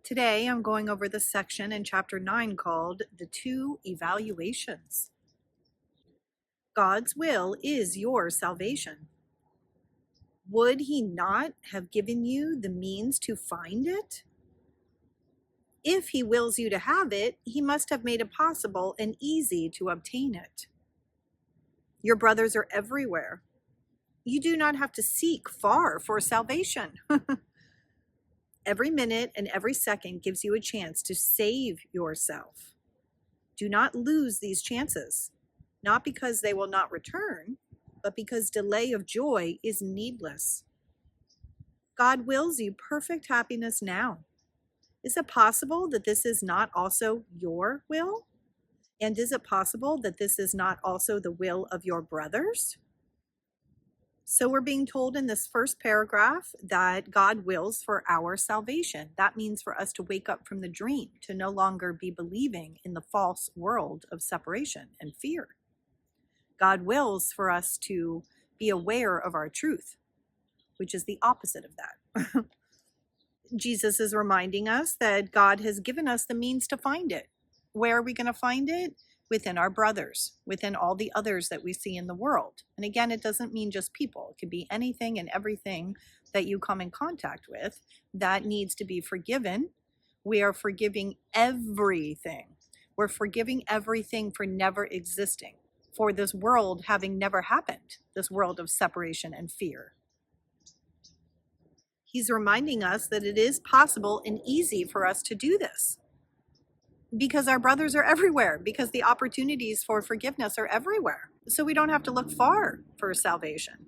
Today, I'm going over the section in Chapter 9 called The Two Evaluations. God's will is your salvation. Would He not have given you the means to find it? If He wills you to have it, He must have made it possible and easy to obtain it. Your brothers are everywhere. You do not have to seek far for salvation. Every minute and every second gives you a chance to save yourself. Do not lose these chances, not because they will not return, but because delay of joy is needless. God wills you perfect happiness now. Is it possible that this is not also your will? And is it possible that this is not also the will of your brothers? So we're being told in this first paragraph that God wills for our salvation. That means for us to wake up from the dream, to no longer be believing in the false world of separation and fear. God wills for us to be aware of our truth, which is the opposite of that. Jesus is reminding us that God has given us the means to find it. Where are we going to find it? Within our brothers, within all the others that we see in the world. And again, it doesn't mean just people. It could be anything and everything that you come in contact with that needs to be forgiven. We are forgiving everything. We're forgiving everything for never existing, for this world having never happened, this world of separation and fear. He's reminding us that it is possible and easy for us to do this, because our brothers are everywhere, because the opportunities for forgiveness are everywhere. So we don't have to look far for salvation.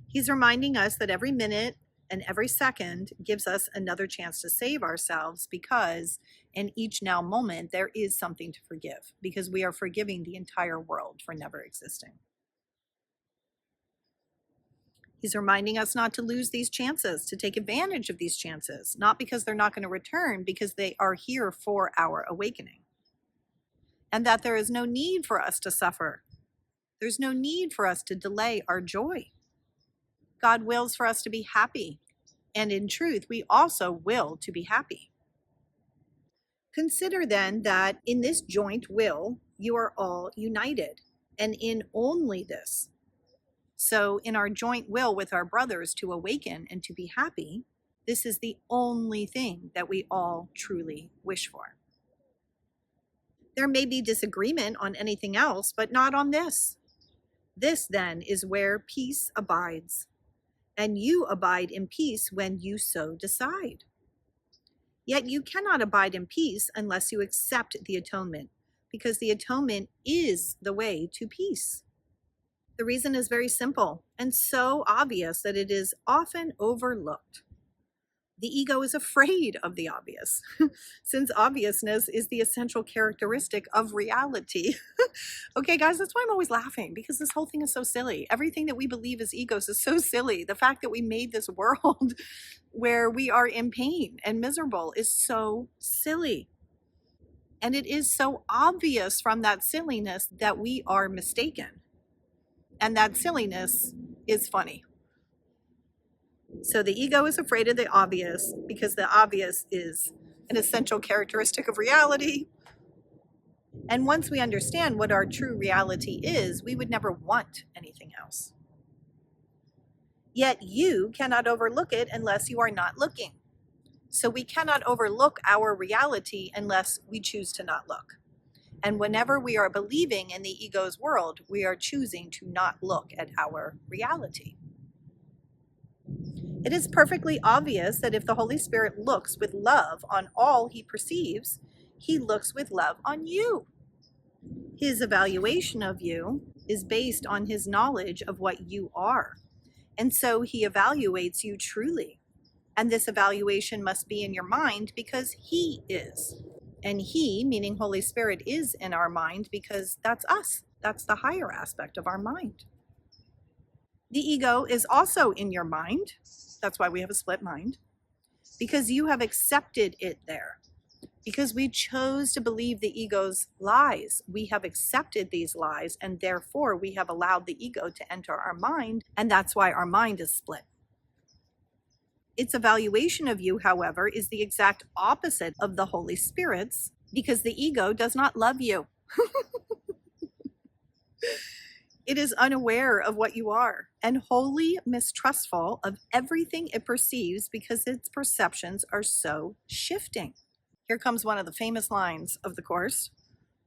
He's reminding us that every minute and every second gives us another chance to save ourselves, because in each now moment there is something to forgive, because we are forgiving the entire world for never existing. He's reminding us not to lose these chances, to take advantage of these chances, not because they're not going to return, because they are here for our awakening. And that there is no need for us to suffer. There's no need for us to delay our joy. God wills for us to be happy. And in truth, we also will to be happy. Consider then that in this joint will, you are all united, and in only this. So in our joint will with our brothers to awaken and to be happy, this is the only thing that we all truly wish for. There may be disagreement on anything else, but not on this. This then is where peace abides, and you abide in peace when you so decide. Yet you cannot abide in peace unless you accept the atonement, because the atonement is the way to peace. The reason is very simple and so obvious that it is often overlooked. The ego is afraid of the obvious, since obviousness is the essential characteristic of reality. Okay, guys, that's why I'm always laughing, because this whole thing is so silly. Everything that we believe as egos is so silly. The fact that we made this world where we are in pain and miserable is so silly. And it is so obvious from that silliness that we are mistaken. And that silliness is funny. So the ego is afraid of the obvious, because the obvious is an essential characteristic of reality. And once we understand what our true reality is, we would never want anything else. Yet you cannot overlook it unless you are not looking. So we cannot overlook our reality unless we choose to not look. And whenever we are believing in the ego's world, we are choosing to not look at our reality. It is perfectly obvious that if the Holy Spirit looks with love on all He perceives, He looks with love on you. His evaluation of you is based on His knowledge of what you are. And so He evaluates you truly. And this evaluation must be in your mind because He is. And He, meaning Holy Spirit, is in our mind because that's us. That's the higher aspect of our mind. The ego is also in your mind. That's why we have a split mind. Because you have accepted it there. Because we chose to believe the ego's lies. We have accepted these lies, and therefore we have allowed the ego to enter our mind, and that's why our mind is split. Its evaluation of you, however, is the exact opposite of the Holy Spirit's, because the ego does not love you. It is unaware of what you are and wholly mistrustful of everything it perceives because its perceptions are so shifting. Here comes one of the famous lines of the Course.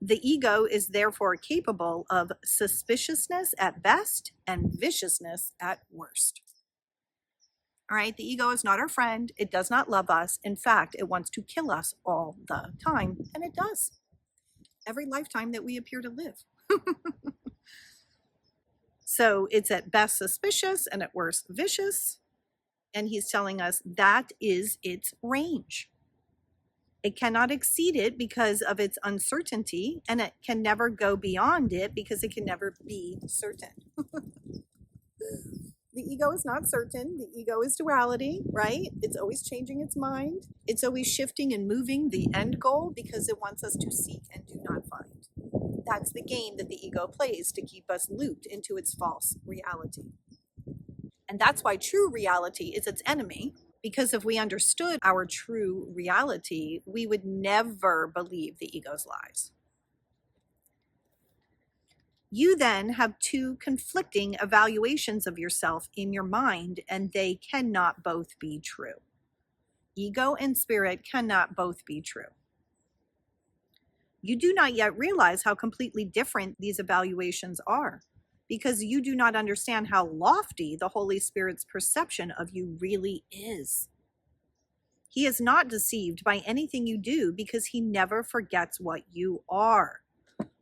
The ego is therefore capable of suspiciousness at best and viciousness at worst. All right, the ego is not our friend. It does not love us. In fact, it wants to kill us all the time, and it does. Every lifetime that we appear to live. So it's at best suspicious and at worst vicious. And he's telling us that is its range. It cannot exceed it because of its uncertainty, and it can never go beyond it because it can never be certain. The ego is not certain. The ego is duality, right? It's always changing its mind. It's always shifting and moving the end goal because it wants us to seek and do not find. That's the game that the ego plays to keep us looped into its false reality. And that's why true reality is its enemy, because if we understood our true reality, we would never believe the ego's lies. You then have two conflicting evaluations of yourself in your mind, and they cannot both be true. Ego and spirit cannot both be true. You do not yet realize how completely different these evaluations are, because you do not understand how lofty the Holy Spirit's perception of you really is. He is not deceived by anything you do because he never forgets what you are.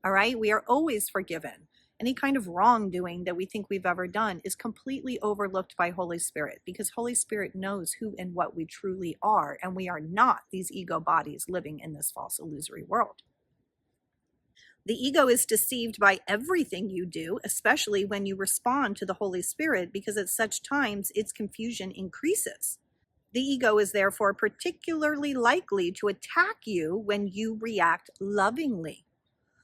All right, we are always forgiven. Any kind of wrongdoing that we think we've ever done is completely overlooked by Holy Spirit, because Holy Spirit knows who and what we truly are, and we are not these ego bodies living in this false illusory world. The ego is deceived by everything you do, especially when you respond to the Holy Spirit, because at such times its confusion increases. The ego is therefore particularly likely to attack you when you react lovingly,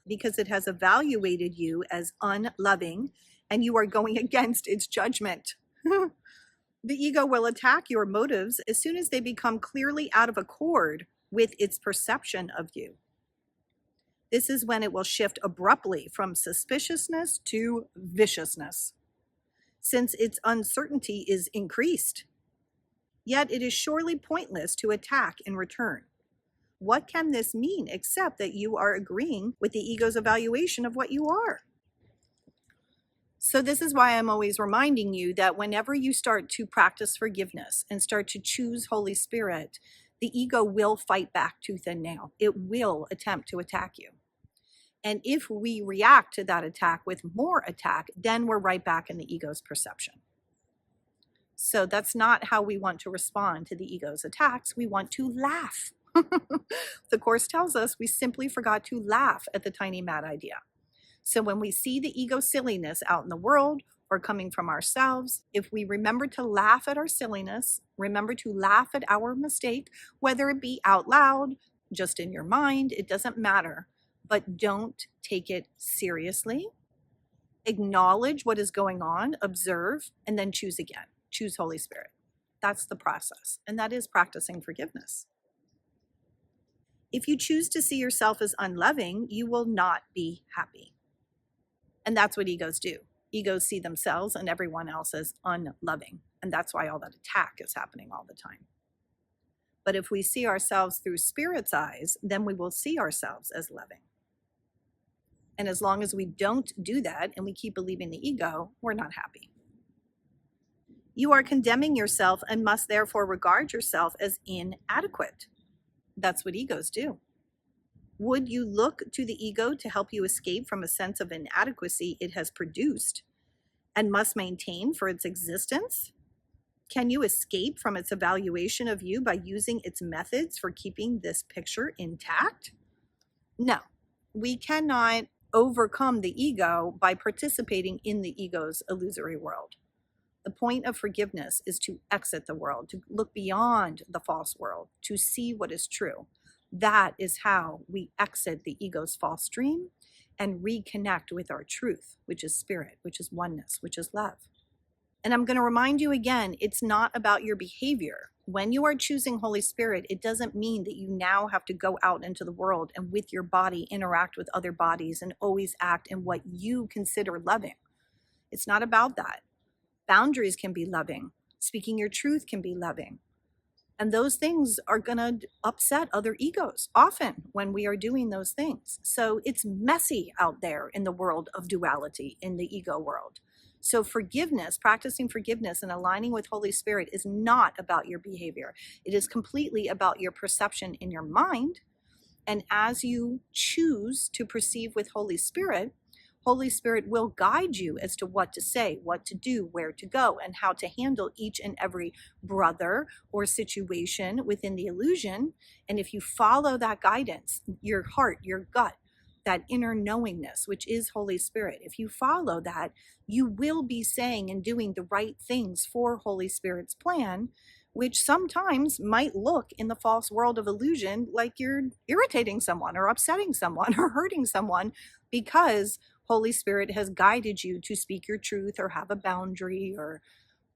because it has evaluated you as unloving and you are going against its judgment. The ego will attack your motives as soon as they become clearly out of accord with its perception of you. This is when it will shift abruptly from suspiciousness to viciousness, since its uncertainty is increased. Yet it is surely pointless to attack in return. What can this mean except that you are agreeing with the ego's evaluation of what you are? So this is why I'm always reminding you that whenever you start to practice forgiveness and start to choose Holy Spirit, the ego will fight back tooth and nail. It will attempt to attack you. And if we react to that attack with more attack, then we're right back in the ego's perception. So that's not how we want to respond to the ego's attacks. We want to laugh. The Course tells us we simply forgot to laugh at the tiny mad idea. So when we see the ego silliness out in the world or coming from ourselves, if we remember to laugh at our silliness, remember to laugh at our mistake, whether it be out loud, just in your mind, it doesn't matter, but don't take it seriously. Acknowledge what is going on, observe, and then choose again. Choose Holy Spirit. That's the process, and that is practicing forgiveness. If you choose to see yourself as unloving, you will not be happy. And that's what egos do. Egos see themselves and everyone else as unloving. And that's why all that attack is happening all the time. But if we see ourselves through Spirit's eyes, then we will see ourselves as loving. And as long as we don't do that and we keep believing the ego, we're not happy. You are condemning yourself and must therefore regard yourself as inadequate. That's what egos do. Would you look to the ego to help you escape from a sense of inadequacy it has produced and must maintain for its existence? Can you escape from its evaluation of you by using its methods for keeping this picture intact? No, we cannot overcome the ego by participating in the ego's illusory world. The point of forgiveness is to exit the world, to look beyond the false world, to see what is true. That is how we exit the ego's false dream and reconnect with our truth, which is spirit, which is oneness, which is love. And I'm going to remind you again, it's not about your behavior. When you are choosing Holy Spirit, it doesn't mean that you now have to go out into the world and with your body interact with other bodies and always act in what you consider loving. It's not about that. Boundaries can be loving. Speaking your truth can be loving. And those things are going to upset other egos often when we are doing those things. So it's messy out there in the world of duality, in the ego world. So forgiveness, practicing forgiveness and aligning with Holy Spirit is not about your behavior. It is completely about your perception in your mind. And as you choose to perceive with Holy Spirit will guide you as to what to say, what to do, where to go, and how to handle each and every brother or situation within the illusion. And if you follow that guidance, your heart, your gut, that inner knowingness, which is Holy Spirit, if you follow that, you will be saying and doing the right things for Holy Spirit's plan, which sometimes might look in the false world of illusion like you're irritating someone or upsetting someone or hurting someone, because Holy Spirit has guided you to speak your truth or have a boundary or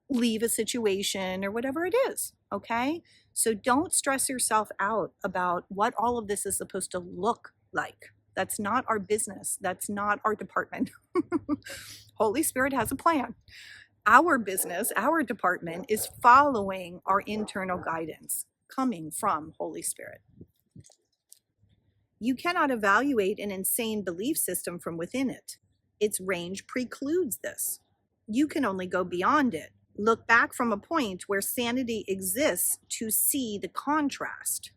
leave a situation or whatever it is. Okay? So don't stress yourself out about what all of this is supposed to look like. That's not our business. That's not our department. Holy Spirit has a plan. Our business, our department is following our internal guidance coming from Holy Spirit. You cannot evaluate an insane belief system from within it. Its range precludes this. You can only go beyond it. Look back from a point where sanity exists to see the contrast.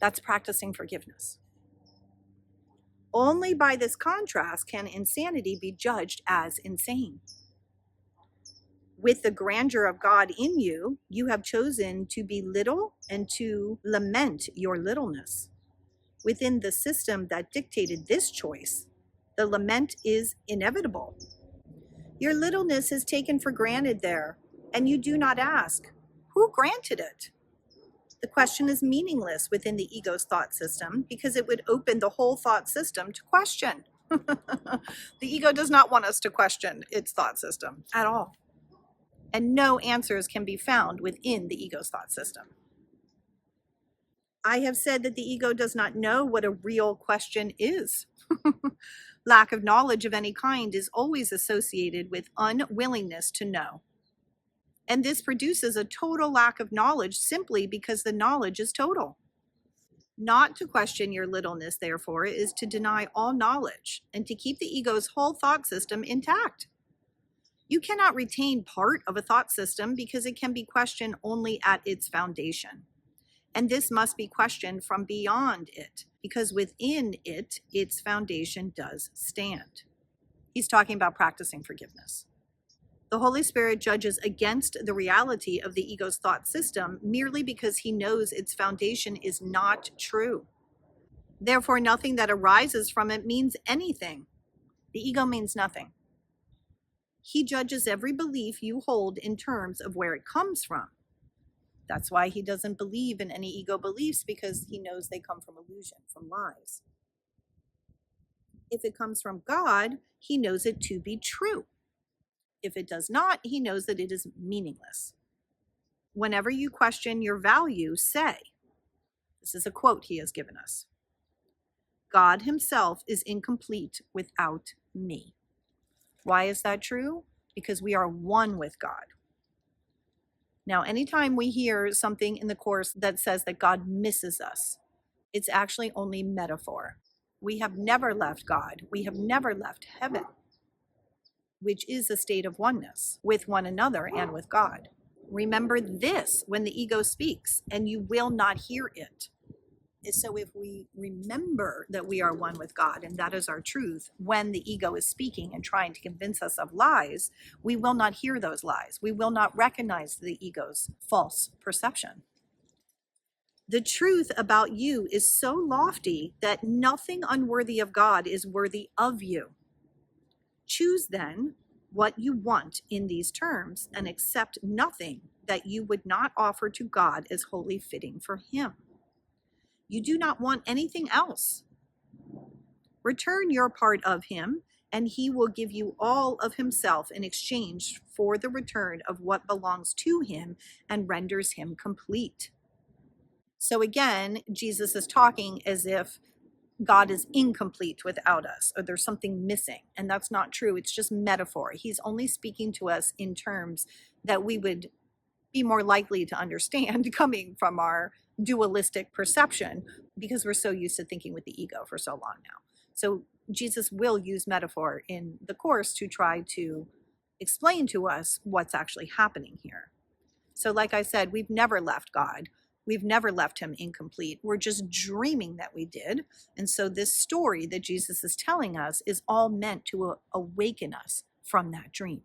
That's practicing forgiveness. Only by this contrast can insanity be judged as insane. With the grandeur of God in you, you have chosen to be little and to lament your littleness. Within the system that dictated this choice, the lament is inevitable. Your littleness is taken for granted there, and you do not ask, who granted it? The question is meaningless within the ego's thought system because it would open the whole thought system to question. The ego does not want us to question its thought system at all. And no answers can be found within the ego's thought system. I have said that the ego does not know what a real question is. Lack of knowledge of any kind is always associated with unwillingness to know. And this produces a total lack of knowledge simply because the knowledge is total. Not to question your littleness, therefore, is to deny all knowledge and to keep the ego's whole thought system intact. You cannot retain part of a thought system because it can be questioned only at its foundation. And this must be questioned from beyond it, because within it, its foundation does stand. He's talking about practicing forgiveness. The Holy Spirit judges against the reality of the ego's thought system merely because he knows its foundation is not true. Therefore, nothing that arises from it means anything. The ego means nothing. He judges every belief you hold in terms of where it comes from. That's why he doesn't believe in any ego beliefs, because he knows they come from illusion, from lies. If it comes from God, he knows it to be true. If it does not, he knows that it is meaningless. Whenever you question your value, say, this is a quote he has given us, God himself is incomplete without me. Why is that true? Because we are one with God. Now, anytime we hear something in the Course that says that God misses us, it's actually only metaphor. We have never left God. We have never left heaven, which is a state of oneness with one another and with God. Remember this when the ego speaks, and you will not hear it. So if we remember that we are one with God and that is our truth, when the ego is speaking and trying to convince us of lies, we will not hear those lies. We will not recognize the ego's false perception. The truth about you is so lofty that nothing unworthy of God is worthy of you. Choose then what you want in these terms and accept nothing that you would not offer to God as wholly fitting for him. You do not want anything else. Return your part of him and he will give you all of himself in exchange for the return of what belongs to him and renders him complete. So again, Jesus is talking as if God is incomplete without us, or there's something missing. And that's not true. It's just metaphor. He's only speaking to us in terms that we would be more likely to understand coming from our dualistic perception, because we're so used to thinking with the ego for so long now. So Jesus will use metaphor in the Course to try to explain to us what's actually happening here. So like I said, we've never left God. We've never left him incomplete. We're just dreaming that we did. And so this story that Jesus is telling us is all meant to awaken us from that dream.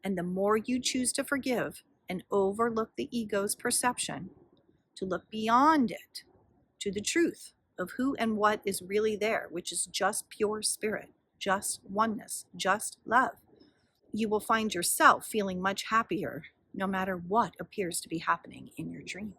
And the more you choose to forgive and overlook the ego's perception, to look beyond it to the truth of who and what is really there, which is just pure spirit, just oneness, just love, you will find yourself feeling much happier no matter what appears to be happening in your dream.